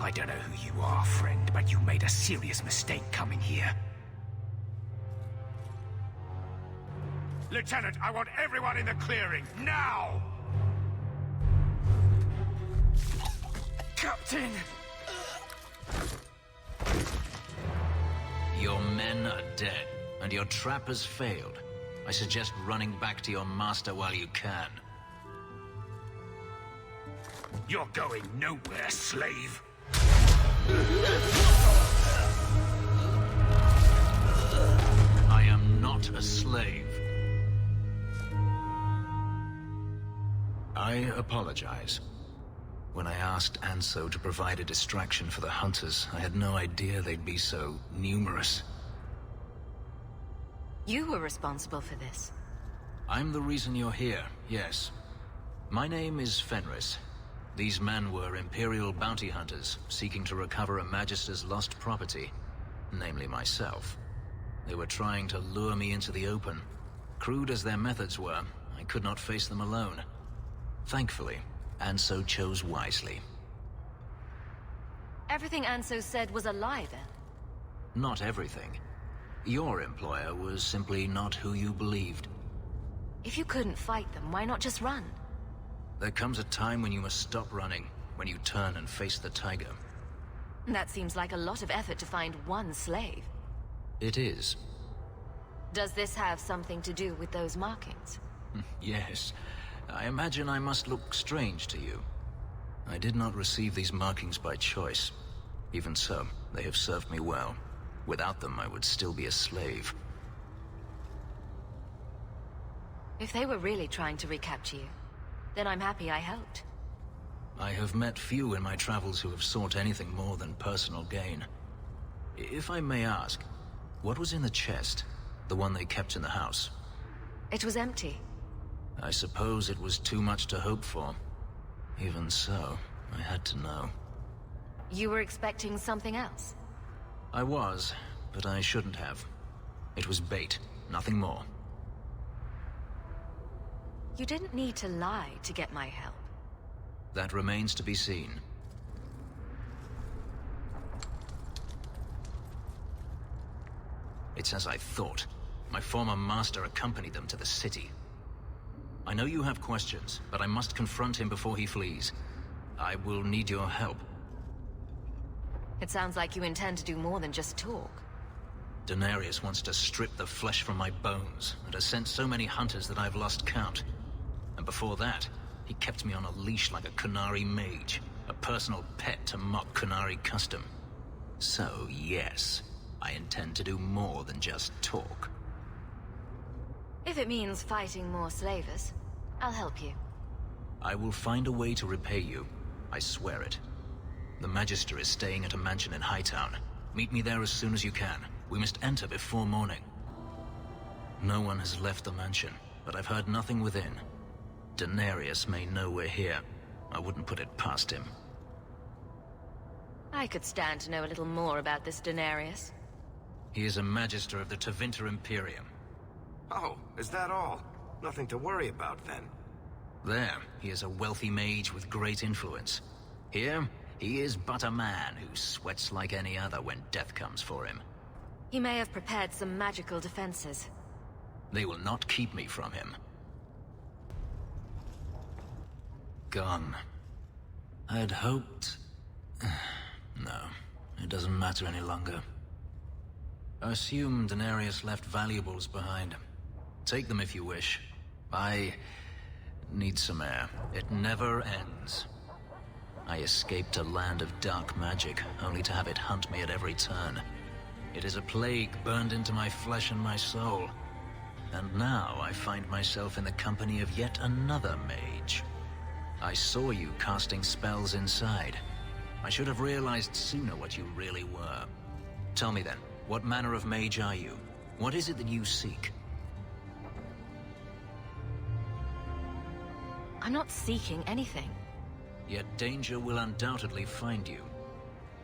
I don't know who you are, friend, but you made a serious mistake coming here. Lieutenant, I want everyone in the clearing, now! Captain! Your men are dead, and your trap has failed. I suggest running back to your master while you can. You're going nowhere, slave! I am not a slave. I apologize. When I asked Anso to provide a distraction for the hunters, I had no idea they'd be so numerous. You were responsible for this. I'm the reason you're here, yes. My name is Fenris. These men were Imperial bounty hunters, seeking to recover a Magister's lost property, namely myself. They were trying to lure me into the open. Crude as their methods were, I could not face them alone. Thankfully, Anso chose wisely. Everything Anso said was a lie, then? Not everything. Your employer was simply not who you believed. If you couldn't fight them, why not just run? There comes a time when you must stop running, when you turn and face the tiger. That seems like a lot of effort to find one slave. It is. Does this have something to do with those markings? Yes. I imagine I must look strange to you. I did not receive these markings by choice. Even so, they have served me well. Without them, I would still be a slave. If they were really trying to recapture you, then I'm happy I helped. I have met few in my travels who have sought anything more than personal gain. If I may ask, what was in the chest? The one they kept in the house? It was empty. I suppose it was too much to hope for. Even so, I had to know. You were expecting something else? I was, but I shouldn't have. It was bait, nothing more. You didn't need to lie to get my help. That remains to be seen. It's as I thought. My former master accompanied them to the city. I know you have questions, but I must confront him before he flees. I will need your help. It sounds like you intend to do more than just talk. Denarius wants to strip the flesh from my bones, and has sent so many hunters that I've lost count. And before that, he kept me on a leash like a Qunari mage, a personal pet to mock Qunari custom. So yes, I intend to do more than just talk. If it means fighting more slavers, I'll help you. I will find a way to repay you. I swear it. The Magister is staying at a mansion in Hightown. Meet me there as soon as you can. We must enter before morning. No one has left the mansion, but I've heard nothing within. Denarius may know we're here. I wouldn't put it past him. I could stand to know a little more about this Denarius. He is a Magister of the Tevinter Imperium. Oh, is that all? Nothing to worry about, then. There, he is a wealthy mage with great influence. Here, he is but a man who sweats like any other when death comes for him. He may have prepared some magical defenses. They will not keep me from him. Gone. I had hoped... No, it doesn't matter any longer. I assume Denarius left valuables behind. Take them if you wish. I need some air. It never ends. I escaped a land of dark magic, only to have it hunt me at every turn. It is a plague burned into my flesh and my soul. And now I find myself in the company of yet another mage. I saw you casting spells inside. I should have realized sooner what you really were. Tell me then, what manner of mage are you? What is it that you seek? I'm not seeking anything. Yet danger will undoubtedly find you.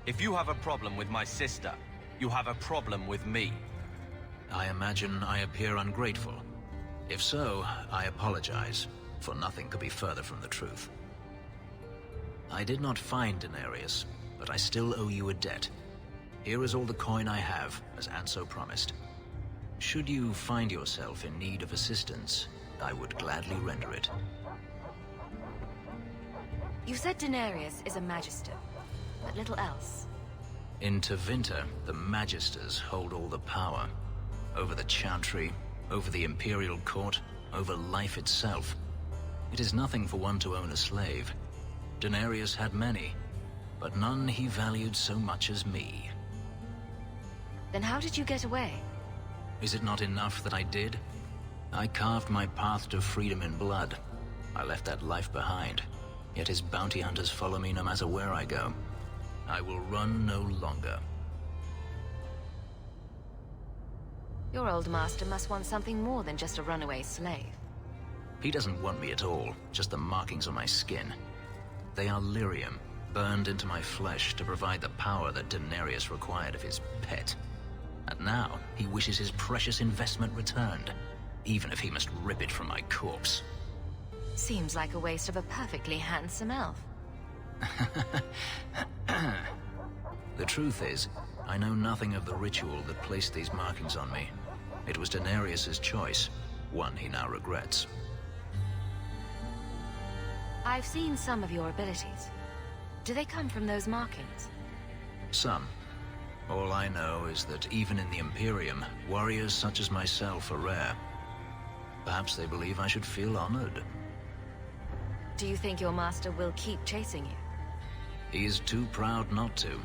If you have a problem with my sister, you have a problem with me. I imagine I appear ungrateful. If so, I apologize, for nothing could be further from the truth. I did not find Denarius, but I still owe you a debt. Here is all the coin I have, as Anso promised. Should you find yourself in need of assistance, I would gladly render it. You said Daenerys is a Magister, but little else. In Tevinter, the Magisters hold all the power. Over the Chantry, over the Imperial Court, over life itself. It is nothing for one to own a slave. Daenerys had many, but none he valued so much as me. Then how did you get away? Is it not enough that I did? I carved my path to freedom in blood. I left that life behind, yet his bounty hunters follow me no matter where I go. I will run no longer. Your old master must want something more than just a runaway slave. He doesn't want me at all, just the markings on my skin. They are lyrium, burned into my flesh to provide the power that Daenerys required of his pet. And now, he wishes his precious investment returned, even if he must rip it from my corpse. Seems like a waste of a perfectly handsome elf. The truth is, I know nothing of the ritual that placed these markings on me. It was Daenerys' choice, one he now regrets. I've seen some of your abilities. Do they come from those markings? Some. All I know is that even in the Imperium, warriors such as myself are rare. Perhaps they believe I should feel honored. Do you think your master will keep chasing you? He is too proud not to.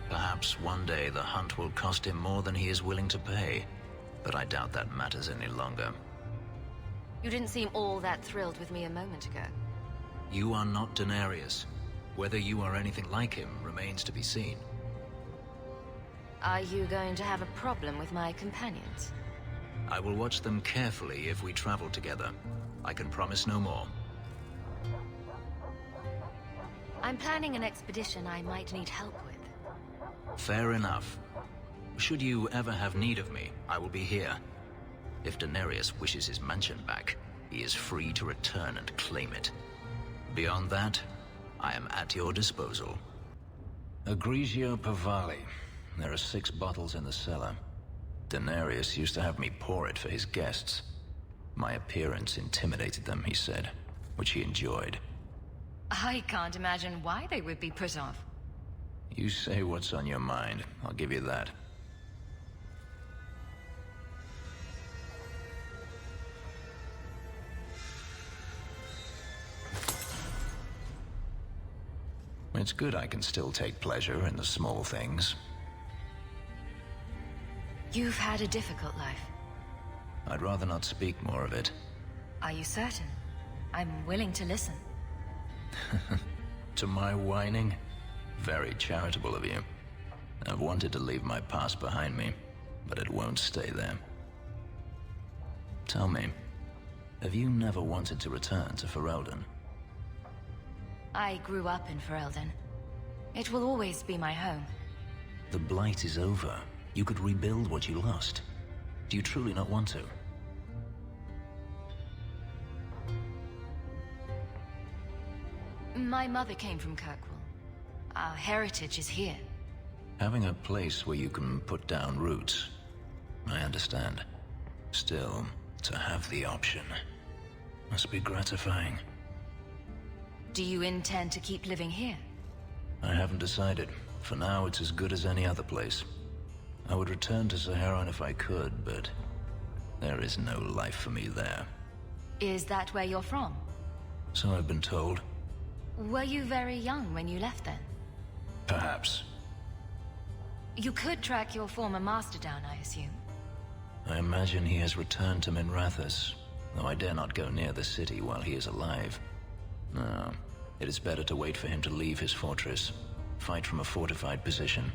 Perhaps one day the hunt will cost him more than he is willing to pay, but I doubt that matters any longer. You didn't seem all that thrilled with me a moment ago. You are not Daenerys. Whether you are anything like him remains to be seen. Are you going to have a problem with my companions? I will watch them carefully if we travel together. I can promise no more. I'm planning an expedition I might need help with. Fair enough. Should you ever have need of me, I will be here. If Daenerys wishes his mansion back, he is free to return and claim it. Beyond that, I am at your disposal. Egregio Pavali. There are 6 bottles in the cellar. Daenerys used to have me pour it for his guests. My appearance intimidated them, he said, which he enjoyed. I can't imagine why they would be put off. You say what's on your mind, I'll give you that. It's good I can still take pleasure in the small things. You've had a difficult life. I'd rather not speak more of it. Are you certain? I'm willing to listen. To my whining? Very charitable of you. I've wanted to leave my past behind me, but it won't stay there. Tell me, have you never wanted to return to Ferelden? I grew up in Ferelden. It will always be my home. The Blight is over. You could rebuild what you lost. Do you truly not want to? My mother came from Kirkwall. Our heritage is here. Having a place where you can put down roots. I understand. Still, to have the option must be gratifying. Do you intend to keep living here? I haven't decided. For now, it's as good as any other place. I would return to Saharan if I could, but there is no life for me there. Is that where you're from? So I've been told. Were you very young when you left then? Perhaps. You could track your former master down, I assume. I imagine he has returned to Minrathous, though I dare not go near the city while he is alive. No, it is better to wait for him to leave his fortress, fight from a fortified position.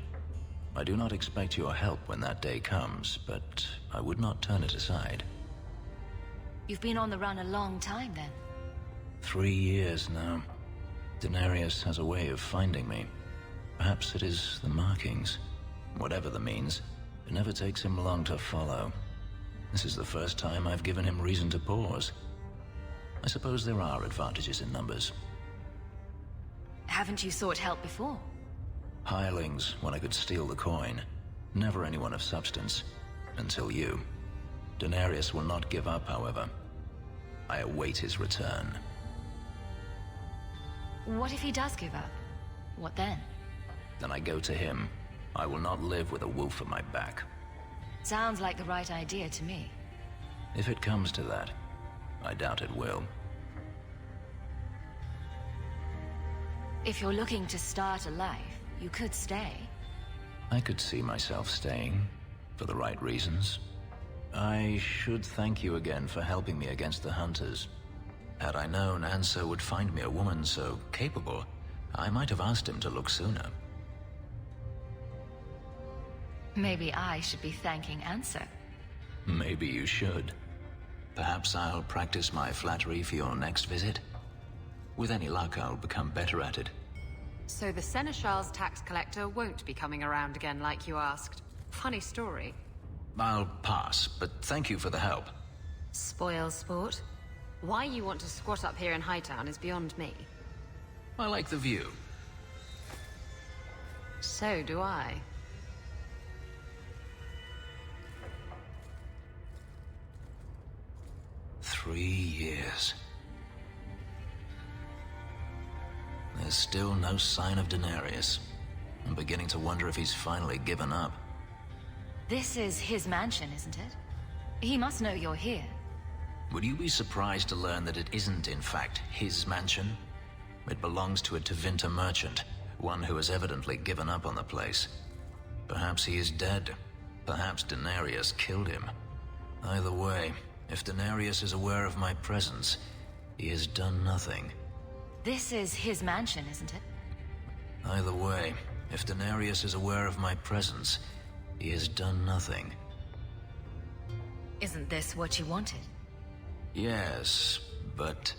I do not expect your help when that day comes, but I would not turn it aside. You've been on the run a long time then. 3 years now. Daenerys has a way of finding me. Perhaps it is the markings. Whatever the means, it never takes him long to follow. This is the first time I've given him reason to pause. I suppose there are advantages in numbers. Haven't you sought help before? Hirelings when I could steal the coin. Never anyone of substance. Until you. Denarius will not give up, however. I await his return. What if he does give up? What then? Then I go to him. I will not live with a wolf at my back. Sounds like the right idea to me. If it comes to that, I doubt it will. If you're looking to start a life, you could stay. I could see myself staying, for the right reasons. I should thank you again for helping me against the hunters. Had I known Ansel would find me a woman so capable, I might have asked him to look sooner. Maybe I should be thanking Ansel. Maybe you should. Perhaps I'll practice my flattery for your next visit. With any luck, I'll become better at it. So the Seneschal's tax collector won't be coming around again like you asked. Funny story. I'll pass, but thank you for the help. Spoil sport. Why you want to squat up here in Hightown is beyond me. I like the view. So do I. Three years. There's still no sign of Denarius. I'm beginning to wonder if he's finally given up. This is his mansion, isn't it? He must know you're here. Would you be surprised to learn that it isn't, in fact, his mansion? It belongs to a Tevinter merchant, one who has evidently given up on the place. Perhaps he is dead. Perhaps Denarius killed him. Either way, if Denarius is aware of my presence, he has done nothing. This is his mansion, isn't it? Either way, if Denarius is aware of my presence, he has done nothing. Isn't this what you wanted? Yes, but...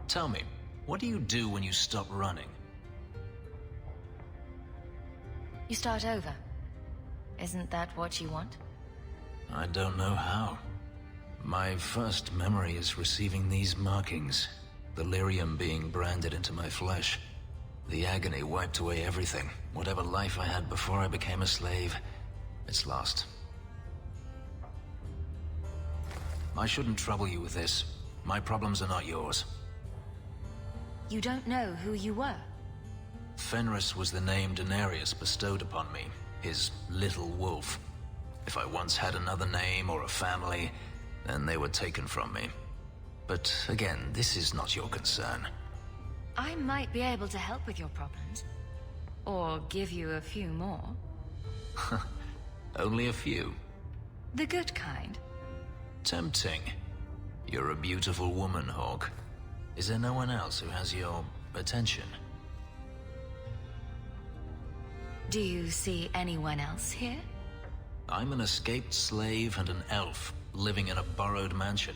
Tell me, what do you do when you stop running? You start over. Isn't that what you want? I don't know how. My first memory is receiving these markings. The lyrium being branded into my flesh. The agony wiped away everything. Whatever life I had before I became a slave, it's lost. I shouldn't trouble you with this. My problems are not yours. You don't know who you were? Fenris was the name Denarius bestowed upon me, his little wolf. If I once had another name or a family, then they were taken from me. But again, this is not your concern. I might be able to help with your problems. Or give you a few more. Only a few. The good kind. Tempting. You're a beautiful woman, Hawke. Is there no one else who has your attention? Do you see anyone else here? I'm an escaped slave and an elf, living in a borrowed mansion.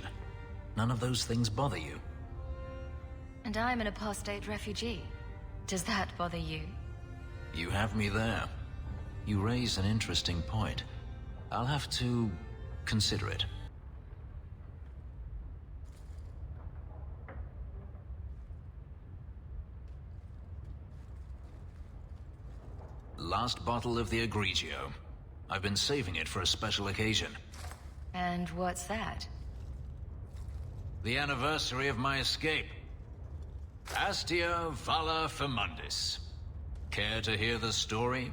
None of those things bother you. And I'm an apostate refugee. Does that bother you? You have me there. You raise an interesting point. I'll have to consider it. Last bottle of the Egregio. I've been saving it for a special occasion. And what's that? The anniversary of my escape. Astia Vala Firmundis. Care to hear the story?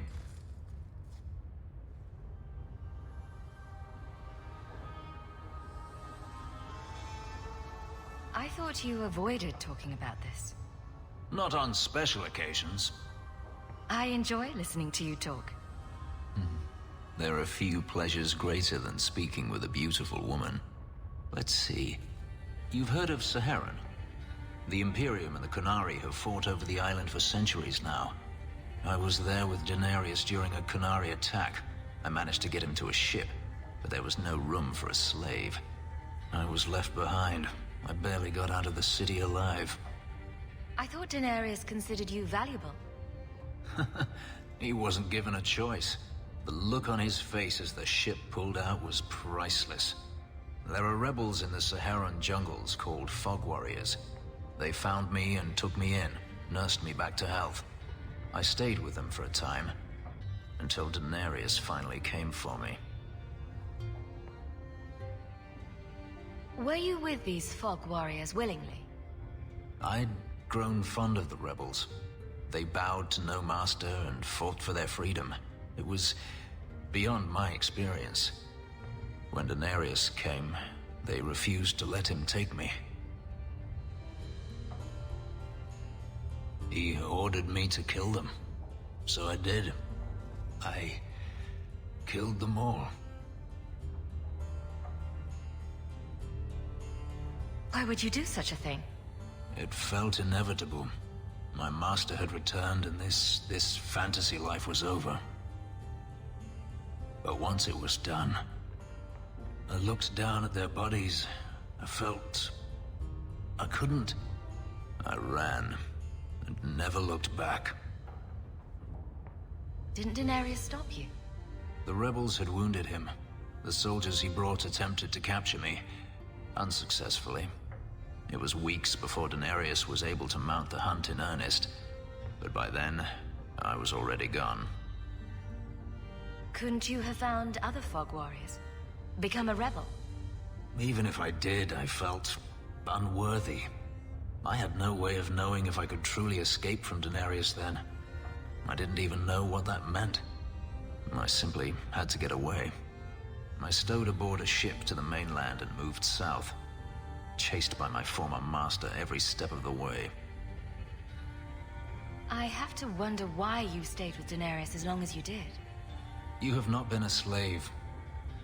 I thought you avoided talking about this. Not on special occasions. I enjoy listening to you talk. There are few pleasures greater than speaking with a beautiful woman. Let's see. You've heard of Saharan? The Imperium and the Qunari have fought over the island for centuries now. I was there with Denarius during a Qunari attack. I managed to get him to a ship, but there was no room for a slave. I was left behind. I barely got out of the city alive. I thought Denarius considered you valuable. He wasn't given a choice. The look on his face as the ship pulled out was priceless. There are rebels in the Saharan jungles called Fog Warriors. They found me and took me in, nursed me back to health. I stayed with them for a time, until Daenerys finally came for me. Were you with these fog warriors willingly? I'd grown fond of the rebels. They bowed to no master and fought for their freedom. It was beyond my experience. When Daenerys came, they refused to let him take me. He ordered me to kill them, so I did. I killed them all. Why would you do such a thing? It felt inevitable. My master had returned and this fantasy life was over. But once it was done, I looked down at their bodies. I felt I couldn't. I ran and never looked back. Didn't Daenerys stop you? The rebels had wounded him. The soldiers he brought attempted to capture me, unsuccessfully. It was weeks before Daenerys was able to mount the hunt in earnest, but by then, I was already gone. Couldn't you have found other fog warriors? Become a rebel? Even if I did, I felt unworthy. I had no way of knowing if I could truly escape from Daenerys then. I didn't even know what that meant. I simply had to get away. I stowed aboard a ship to the mainland and moved south, chased by my former master every step of the way. I have to wonder why you stayed with Daenerys as long as you did. You have not been a slave.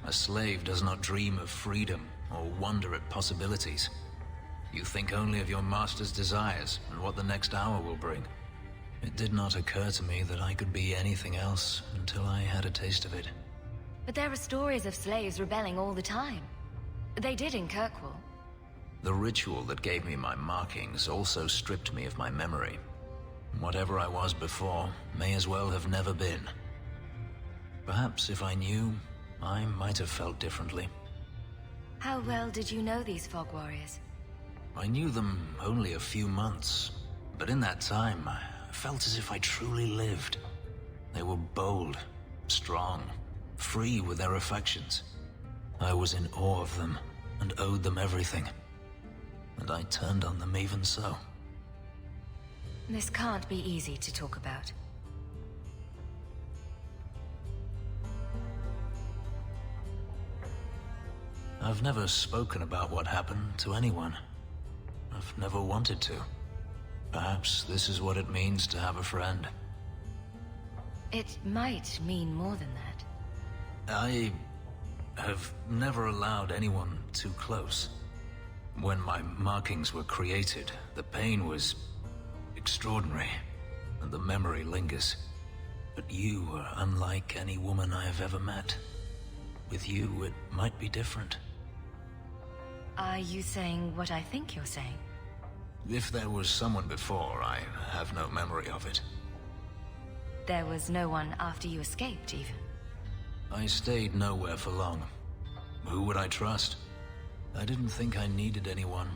A slave does not dream of freedom or wonder at possibilities. You think only of your master's desires and what the next hour will bring. It did not occur to me that I could be anything else until I had a taste of it. But there are stories of slaves rebelling all the time. They did in Kirkwall. The ritual that gave me my markings also stripped me of my memory. Whatever I was before may as well have never been. Perhaps if I knew, I might have felt differently. How well did you know these fog warriors? I knew them only a few months, but in that time, I felt as if I truly lived. They were bold, strong, free with their affections. I was in awe of them and owed them everything. And I turned on them even so. This can't be easy to talk about. I've never spoken about what happened to anyone. I've never wanted to. Perhaps this is what it means to have a friend. It might mean more than that. I have never allowed anyone too close. When my markings were created, the pain was extraordinary, and the memory lingers. But you are unlike any woman I have ever met. With you, it might be different. Are you saying what I think you're saying? If there was someone before, I have no memory of it. There was no one after you escaped, even? I stayed nowhere for long. Who would I trust? I didn't think I needed anyone,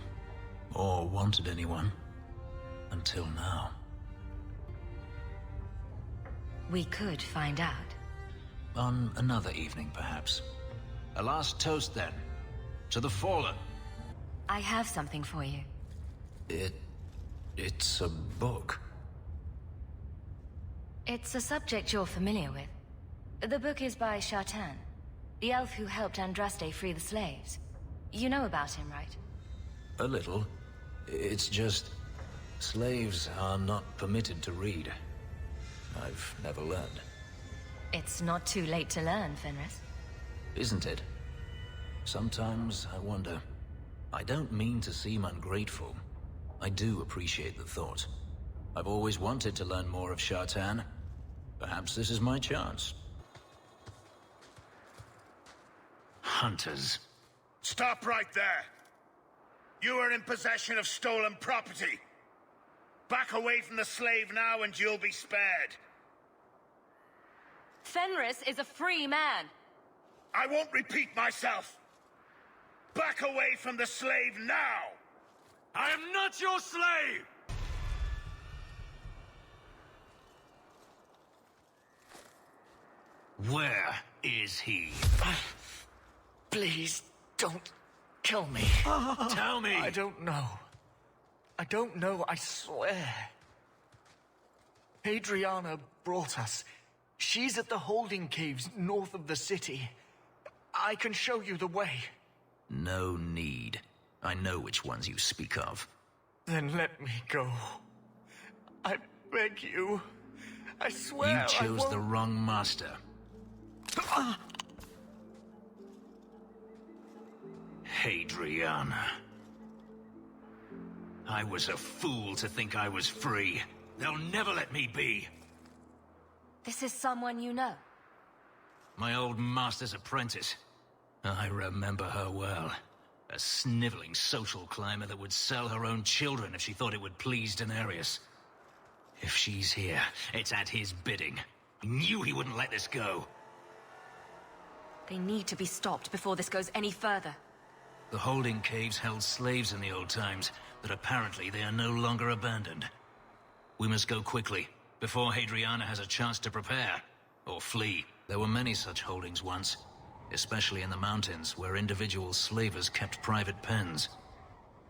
or wanted anyone, until now. We could find out. On another evening, perhaps. A last toast, then. To the fallen. I have something for you. It's a book. It's a subject you're familiar with. The book is by Shartan, the elf who helped Andraste free the slaves. You know about him, right? A little. It's just... slaves are not permitted to read. I've never learned. It's not too late to learn, Fenris. Isn't it? Sometimes I wonder. I don't mean to seem ungrateful. I do appreciate the thought. I've always wanted to learn more of Shartan. Perhaps this is my chance. Hunters. Stop right there! You are in possession of stolen property. Back away from the slave now and you'll be spared. Fenris is a free man. I won't repeat myself. Back away from the slave now! I am not your slave! Where is he? Please, don't kill me. Tell me! I don't know. I don't know, I swear. Adriana brought us. She's at the holding caves north of the city. I can show you the way. No need. I know which ones you speak of. Then let me go. I beg you. I swear You chose the wrong master. Adriana. I was a fool to think I was free. They'll never let me be. This is someone you know. My old master's apprentice. I remember her well. A sniveling social climber that would sell her own children if she thought it would please Daenerys. If she's here, it's at his bidding. He knew he wouldn't let this go. They need to be stopped before this goes any further. The holding caves held slaves in the old times, but apparently they are no longer abandoned. We must go quickly, before Hadriana has a chance to prepare, or flee. There were many such holdings once, especially in the mountains, where individual slavers kept private pens.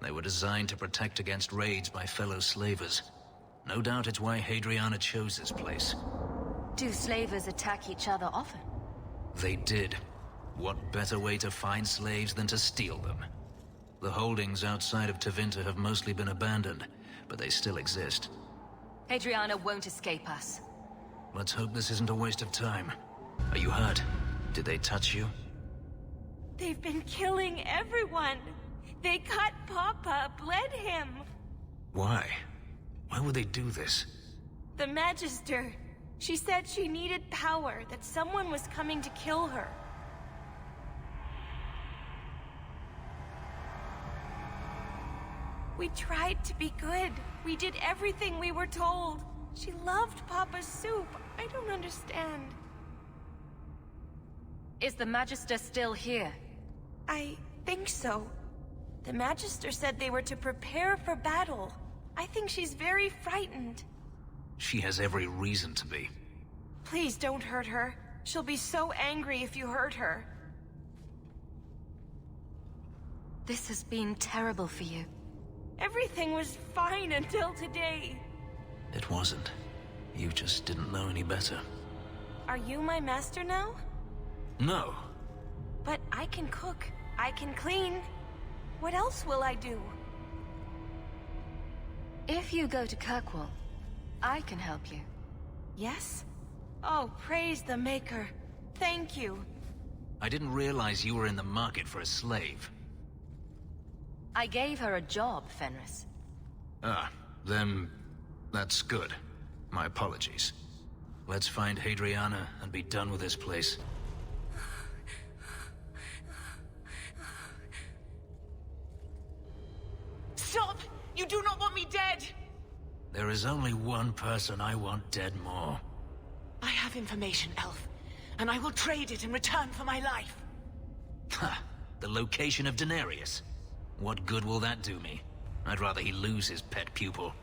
They were designed to protect against raids by fellow slavers. No doubt it's why Hadriana chose this place. Do slavers attack each other often? They did. What better way to find slaves than to steal them? The holdings outside of Tevinter have mostly been abandoned, but they still exist. Adriana won't escape us. Let's hope this isn't a waste of time. Are you hurt? Did they touch you? They've been killing everyone. They cut Papa, bled him. Why? Why would they do this? The Magister. She said she needed power, that someone was coming to kill her. We tried to be good. We did everything we were told. She loved Papa's soup. I don't understand. Is the Magister still here? I think so. The Magister said they were to prepare for battle. I think she's very frightened. She has every reason to be. Please don't hurt her. She'll be so angry if you hurt her. This has been terrible for you. Everything was fine until today. It wasn't. You just didn't know any better. Are you my master now? No. But I can cook. I can clean. What else will I do? If you go to Kirkwall, I can help you. Yes? Oh, praise the Maker. Thank you. I didn't realize you were in the market for a slave. I gave her a job, Fenris. Ah, then that's good. My apologies. Let's find Hadriana and be done with this place. Stop! You do not want me dead! There is only one person I want dead more. I have information, Elf, and I will trade it in return for my life. Ha! The location of Daenerys. What good will that do me? I'd rather he lose his pet pupil.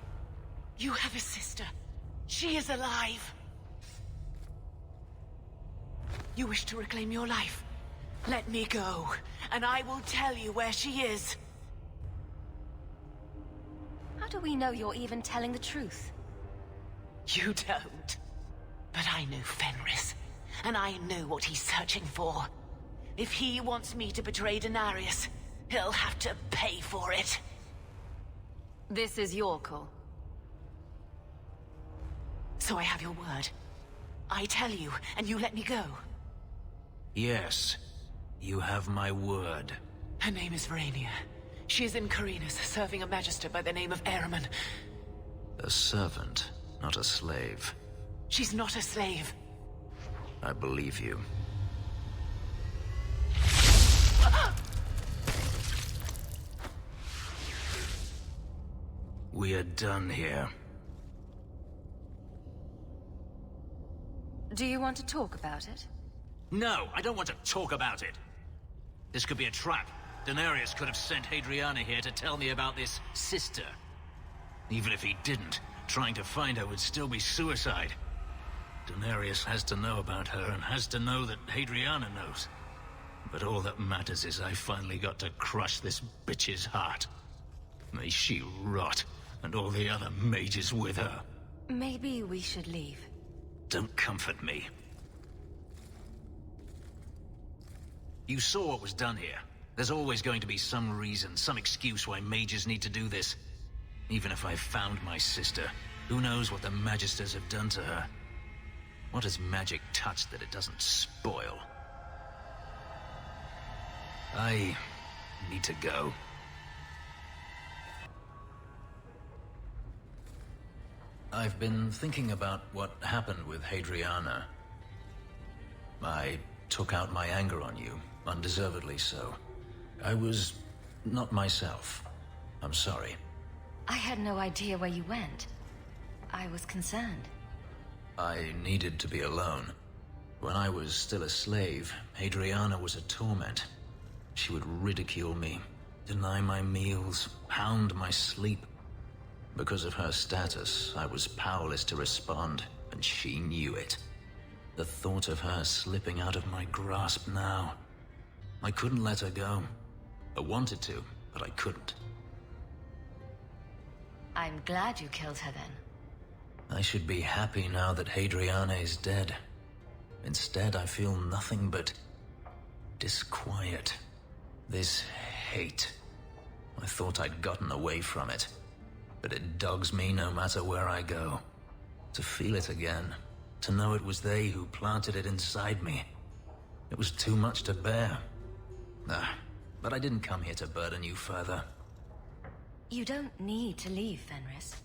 You have a sister. She is alive. You wish to reclaim your life? Let me go, and I will tell you where she is. How do we know you're even telling the truth? You don't. But I know Fenris, and I know what he's searching for. If he wants me to betray Daenerys, he'll have to pay for it. This is your call. So I have your word. I tell you, and you let me go. Yes, you have my word. Her name is Verania. She is in Carinus, serving a magister by the name of Ehrman. A servant, not a slave. She's not a slave. I believe you. We are done here. Do you want to talk about it? No, I don't want to talk about it. This could be a trap. Daenerys could have sent Hadriana here to tell me about this sister. Even if he didn't, trying to find her would still be suicide. Daenerys has to know about her and has to know that Hadriana knows. But all that matters is I finally got to crush this bitch's heart. May she rot, and all the other mages with her. Maybe we should leave. Don't comfort me. You saw what was done here. There's always going to be some reason, some excuse why mages need to do this. Even if I found my sister, who knows what the Magisters have done to her? What has magic touched that it doesn't spoil? I need to go. I've been thinking about what happened with Hadriana. I took out my anger on you, undeservedly so. I was not myself. I'm sorry. I had no idea where you went. I was concerned. I needed to be alone. When I was still a slave, Hadriana was a torment. She would ridicule me, deny my meals, hound my sleep. Because of her status, I was powerless to respond, and she knew it. The thought of her slipping out of my grasp now. I couldn't let her go. I wanted to, but I couldn't. I'm glad you killed her then. I should be happy now that Hadriana is dead. Instead, I feel nothing but disquiet. This hate. I thought I'd gotten away from it, but it dogs me no matter where I go. To feel it again, to know it was they who planted it inside me. It was too much to bear. But I didn't come here to burden you further. You don't need to leave, Fenris.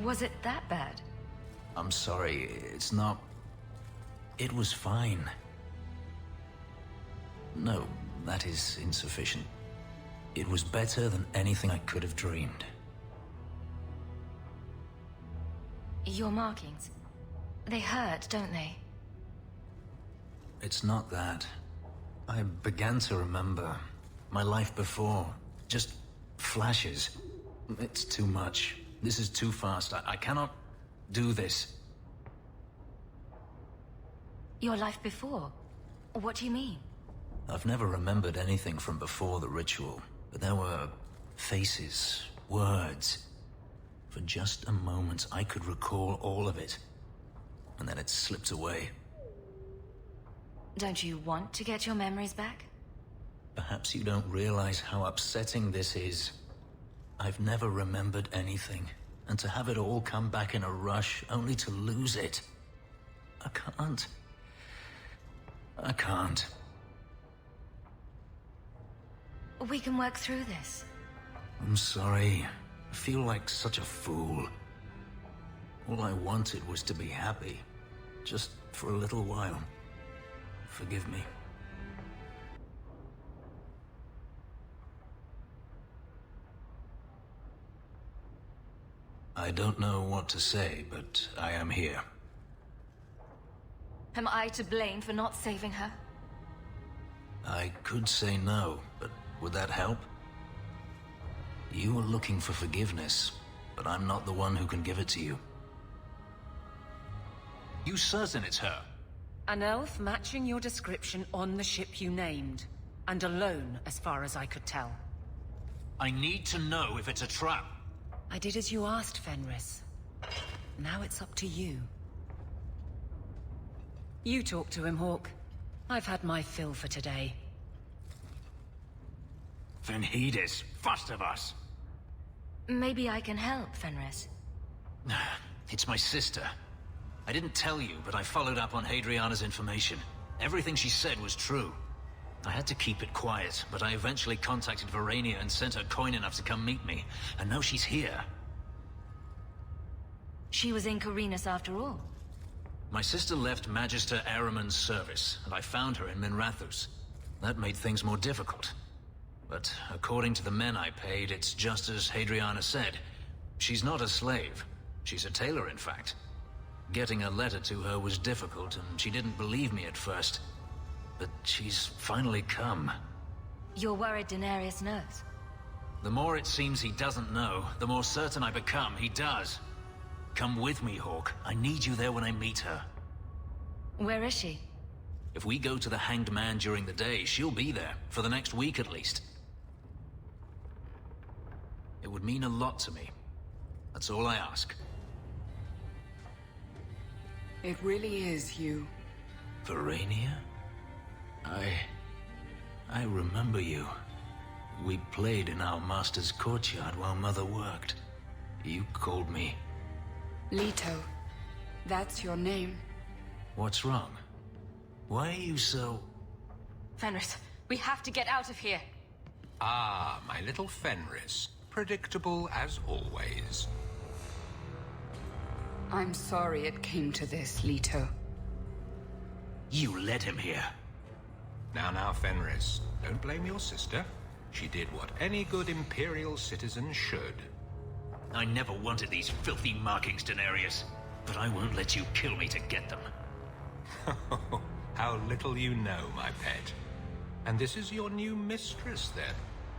Was it that bad? I'm sorry, it's not... It was fine. No, that is insufficient. It was better than anything I could have dreamed. Your markings. They hurt, don't they? It's not that. I began to remember my life before. Just flashes. It's too much. This is too fast. I cannot do this. Your life before? What do you mean? I've never remembered anything from before the ritual, but there were faces, words. For just a moment, I could recall all of it, and then it slipped away. Don't you want to get your memories back? Perhaps you don't realize how upsetting this is. I've never remembered anything, and to have it all come back in a rush, only to lose it. I can't. I can't. We can work through this. I'm sorry. I feel like such a fool. All I wanted was to be happy. Just for a little while. Forgive me. I don't know what to say, but I am here. Am I to blame for not saving her? I could say no, but would that help? You were looking for forgiveness, but I'm not the one who can give it to you. You certain it's her? An elf matching your description on the ship you named, and alone as far as I could tell. I need to know if it's a trap. I did as you asked, Fenris. Now it's up to you. You talk to him, Hawke. I've had my fill for today. Fenhidis, first of us. Maybe I can help, Fenris. It's my sister. I didn't tell you, but I followed up on Hadriana's information. Everything she said was true. I had to keep it quiet, but I eventually contacted Verania and sent her coin enough to come meet me. And now she's here. She was in Carinus after all. My sister left Magister Ahriman's service, and I found her in Minrathous. That made things more difficult. But according to the men I paid, it's just as Hadriana said. She's not a slave. She's a tailor, in fact. Getting a letter to her was difficult, and she didn't believe me at first. But she's finally come. You're worried Daenerys knows? The more it seems he doesn't know, the more certain I become he does. Come with me, Hawke. I need you there when I meet her. Where is she? If we go to the Hanged Man during the day, she'll be there, for the next week at least. It would mean a lot to me. That's all I ask. It really is you. Verania? I remember you. We played in our master's courtyard while Mother worked. You called me. Leto. That's your name. What's wrong? Why are you so... Fenris, we have to get out of here. Ah, my little Fenris. Predictable as always. I'm sorry it came to this, Leto. You led him here. Now, Fenris. Don't blame your sister. She did what any good Imperial citizen should. I never wanted these filthy markings, Daenerys. But I won't let you kill me to get them. How little you know, my pet. And this is your new mistress, then?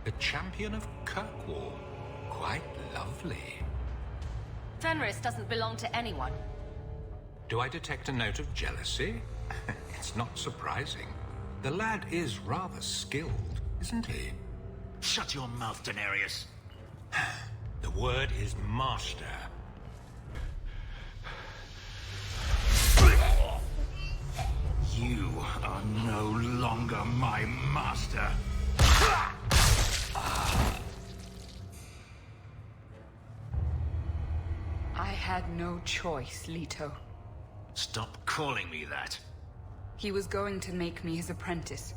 The champion of Kirkwall. Quite lovely. Fenris doesn't belong to anyone. Do I detect a note of jealousy? It's not surprising. The lad is rather skilled, isn't he? Shut your mouth, Daenerys. The word is master. You are no longer my master. I had no choice, Leto. Stop calling me that. He was going to make me his apprentice.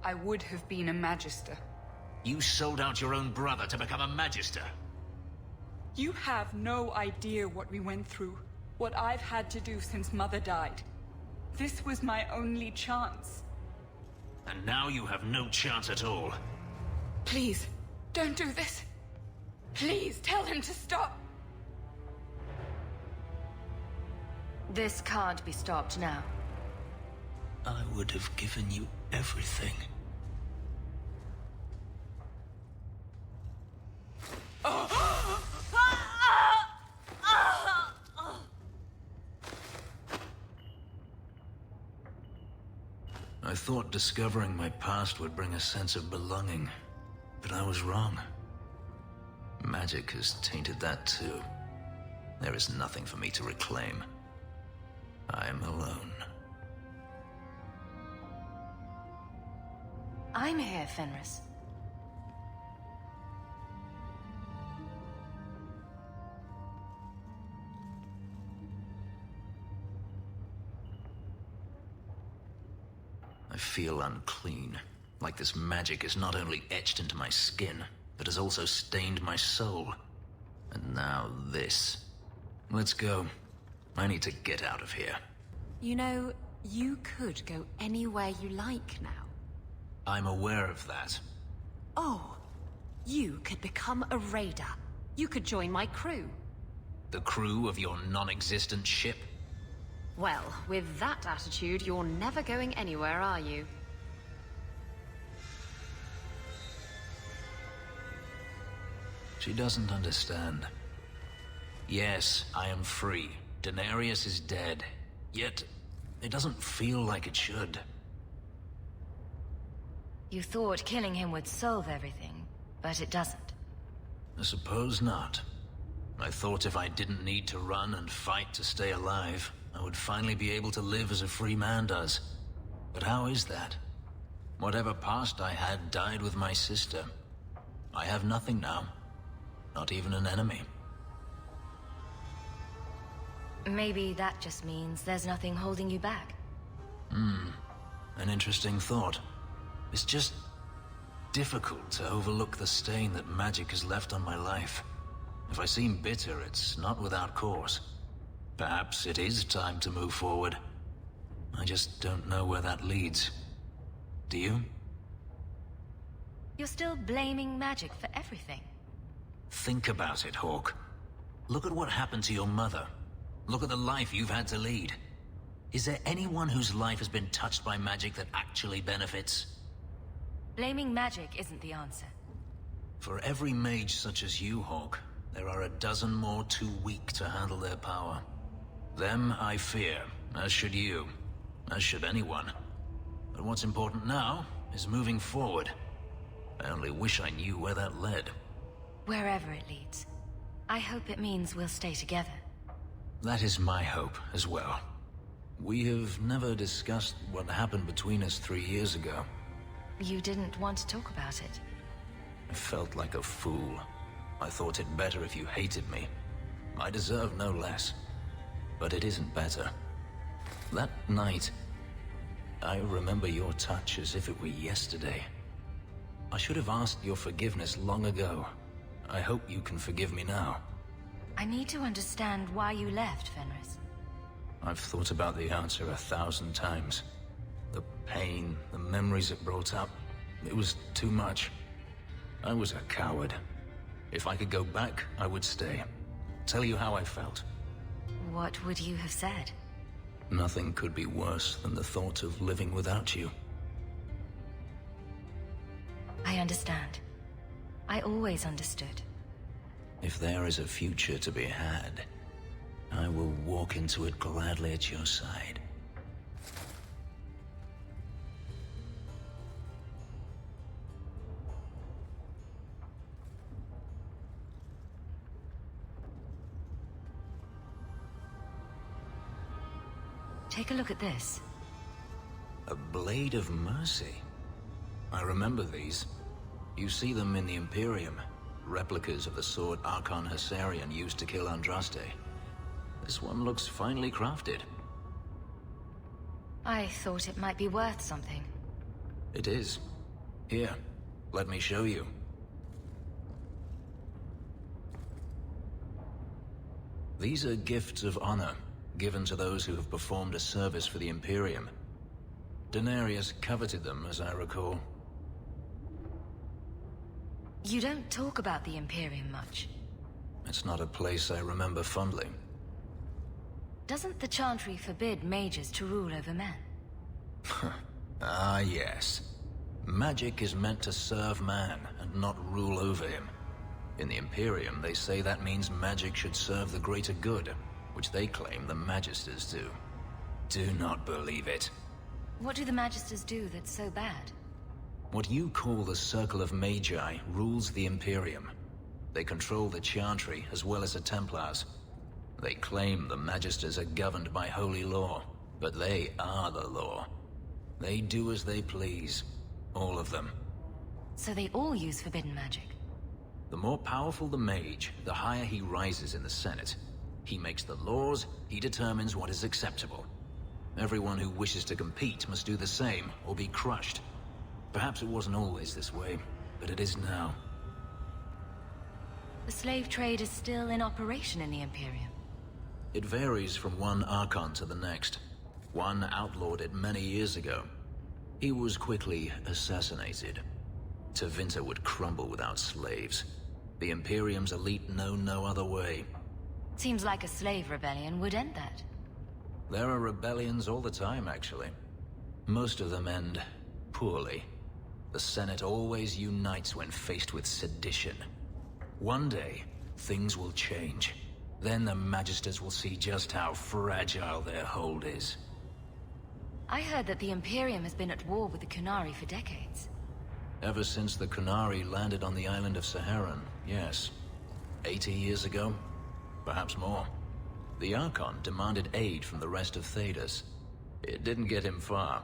I would have been a magister. You sold out your own brother to become a magister. You have no idea what we went through, what I've had to do since Mother died. This was my only chance. And now you have no chance at all. Please, don't do this. Please, tell him to stop. This can't be stopped now. I would have given you everything. I thought discovering my past would bring a sense of belonging, but I was wrong. Magic has tainted that too. There is nothing for me to reclaim. I am alone. I'm here, Fenris. I feel unclean, like this magic is not only etched into my skin, but has also stained my soul. And now this. Let's go. I need to get out of here. You know, you could go anywhere you like now. I'm aware of that. Oh, you could become a raider. You could join my crew. The crew of your non-existent ship? Well, with that attitude, you're never going anywhere, are you? She doesn't understand. Yes, I am free. Daenerys is dead. Yet, it doesn't feel like it should. You thought killing him would solve everything, but it doesn't. I suppose not. I thought if I didn't need to run and fight to stay alive, I would finally be able to live as a free man does. But how is that? Whatever past I had died with my sister. I have nothing now. Not even an enemy. Maybe that just means there's nothing holding you back. An interesting thought. It's just difficult to overlook the stain that magic has left on my life. If I seem bitter, it's not without cause. Perhaps it is time to move forward. I just don't know where that leads. Do you? You're still blaming magic for everything. Think about it, Hawke. Look at what happened to your mother. Look at the life you've had to lead. Is there anyone whose life has been touched by magic that actually benefits? Blaming magic isn't the answer. For every mage such as you, Hawke, there are a dozen more too weak to handle their power. Them I fear, as should you, as should anyone. But what's important now is moving forward. I only wish I knew where that led. Wherever it leads. I hope it means we'll stay together. That is my hope as well. We have never discussed what happened between us 3 years ago. You didn't want to talk about it. I felt like a fool. I thought it better if you hated me. I deserve no less. But it isn't better. That night, I remember your touch as if it were yesterday. I should have asked your forgiveness long ago. I hope you can forgive me now. I need to understand why you left, Fenris. I've thought about the answer 1,000 times. The pain, the memories it brought up, it was too much. I was a coward. If I could go back, I would stay. Tell you how I felt. What would you have said? Nothing could be worse than the thought of living without you. I understand. I always understood. If there is a future to be had, I will walk into it gladly at your side. Take a look at this. A blade of mercy. I remember these. You see them in the Imperium. Replicas of the sword Archon Hessarian used to kill Andraste. This one looks finely crafted. I thought it might be worth something. It is. Here, let me show you. These are gifts of honor, given to those who have performed a service for the Imperium. Denarius coveted them, as I recall. You don't talk about the Imperium much. It's not a place I remember fondly. Doesn't the Chantry forbid mages to rule over men? Ah, yes. Magic is meant to serve man and not rule over him. In the Imperium, they say that means magic should serve the greater good, which they claim the Magisters do. Do not believe it. What do the Magisters do that's so bad? What you call the Circle of Magi rules the Imperium. They control the Chantry as well as the Templars. They claim the Magisters are governed by holy law, but they are the law. They do as they please. All of them. So they all use forbidden magic? The more powerful the mage, the higher he rises in the Senate. He makes the laws, he determines what is acceptable. Everyone who wishes to compete must do the same, or be crushed. Perhaps it wasn't always this way, but it is now. The slave trade is still in operation in the Imperium. It varies from one Archon to the next. One outlawed it many years ago. He was quickly assassinated. Tevinter would crumble without slaves. The Imperium's elite know no other way. Seems like a slave rebellion would end that. There are rebellions all the time, actually. Most of them end poorly. The Senate always unites when faced with sedition. One day, things will change. Then the Magisters will see just how fragile their hold is. I heard that the Imperium has been at war with the Qunari for decades. Ever since the Qunari landed on the island of Saharan, yes. 80 years ago? Perhaps more. The Archon demanded aid from the rest of Thedas. It didn't get him far.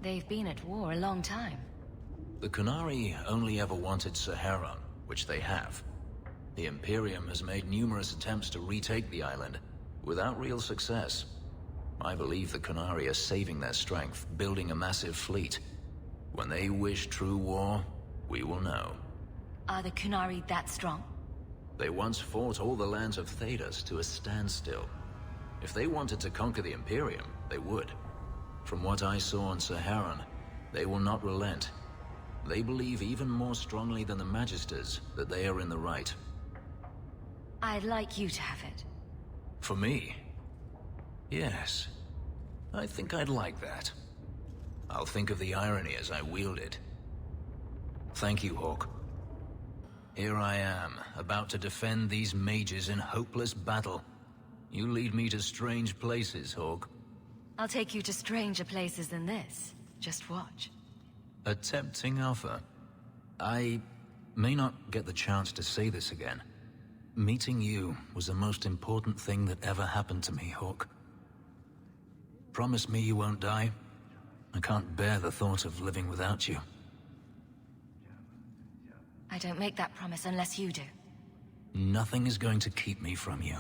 They've been at war a long time. The Qunari only ever wanted Saharan, which they have. The Imperium has made numerous attempts to retake the island, without real success. I believe the Qunari are saving their strength, building a massive fleet. When they wish true war, we will know. Are the Qunari that strong? They once fought all the lands of Thedas to a standstill. If they wanted to conquer the Imperium, they would. From what I saw on Saharan, they will not relent. They believe even more strongly than the Magisters that they are in the right. I'd like you to have it. For me? Yes. I think I'd like that. I'll think of the irony as I wield it. Thank you, Hawke. Here I am, about to defend these mages in hopeless battle. You lead me to strange places, Hawke. I'll take you to stranger places than this. Just watch. A tempting offer. I may not get the chance to say this again. Meeting you was the most important thing that ever happened to me, Hawke. Promise me you won't die. I can't bear the thought of living without you. I don't make that promise unless you do. Nothing is going to keep me from you.